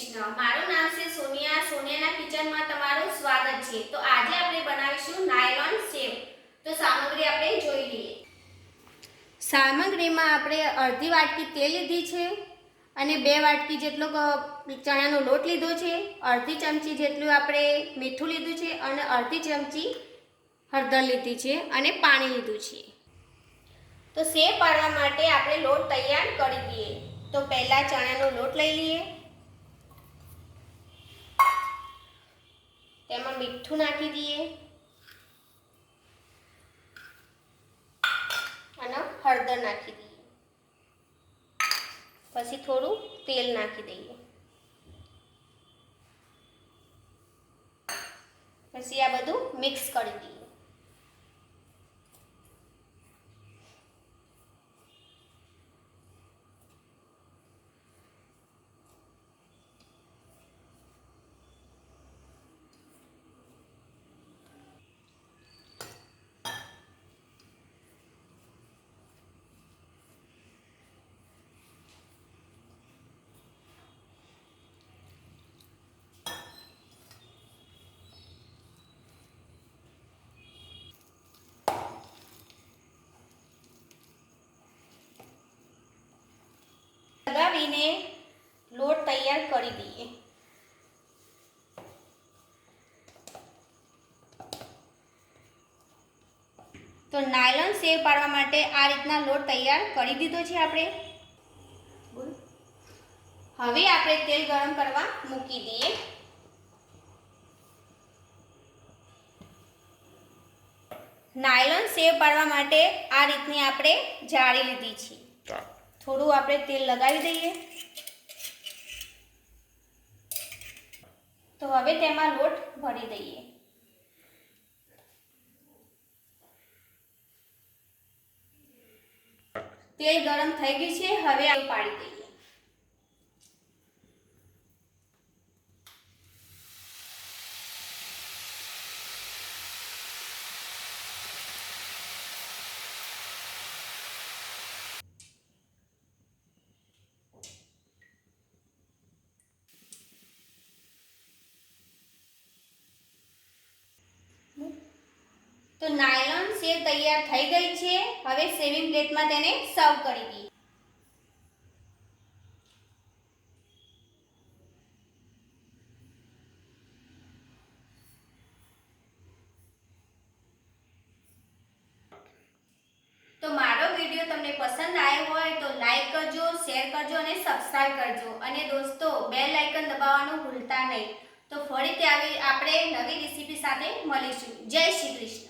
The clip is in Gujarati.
કૃષ્ણ। મારું નામ છે સોનિયા। સોનિયાના કિચનમાં તમારું સ્વાગત છે। તો આજે આપણે બનાવીશું નાયલોન સેવ। તો સામગ્રી આપણે જોઈ લઈએ। સામગ્રીમાં આપણે અડધી વાટકી તેલ લીધી છે અને 2 વાટકી જેટલો ચણાનો લોટ લીધો છે, અડધી ચમચી જેટલું આપણે મીઠું લીધું છે અને અડધી ચમચી હળદર લીધી છે અને પાણી લીધું છે। તો સેવ પાડવા માટે આપણે લોટ તૈયાર કરી દઈએ। તો પહેલા ચણાનો લોટ લઈ લઈએ, તેમાં મીઠું નાખી દઈએ અને હળદર નાખી દઈએ, પછી થોડું તેલ નાખી દઈએ, પછી આ બધું મિક્સ કરી દઈએ। લગાવીને લોટ તૈયાર કરી દઈએ। તો નાયલોન સેવ પાડવા માટે આ રીતના લોટ તૈયાર કરી દીધો છે આપણે। હવે આપણે તેલ ગરમ કરવા મૂકી દઈએ। નાયલોન સેવ પાડવા માટે આ રીતની આપણે જાળી લીધી છે। થોડું આપણે તેલ લગાવી દઈએ। તો હવે તેમાં લોટ ભરી દઈએ। તેલ ગરમ થઈ ગયું છે, હવે આ પાડી દઈએ। તો નાયલોન સેવ તૈયાર થઈ ગઈ છે। હવે સેવિંગ પ્લેટમાં તેને સર્વ કરી દઈએ। તો મારો વિડિયો તમને પસંદ આવ્યો હોય તો લાઈક કરજો, શેર કરજો અને સબસ્ક્રાઇબ કરજો અને દોસ્તો બેલ આઇકન દબાવવાનું ભૂલતા નહીં। તો ફરીથી આપણે નવી રેસીપી સાથે મળીશું। જય શ્રી કૃષ્ણ।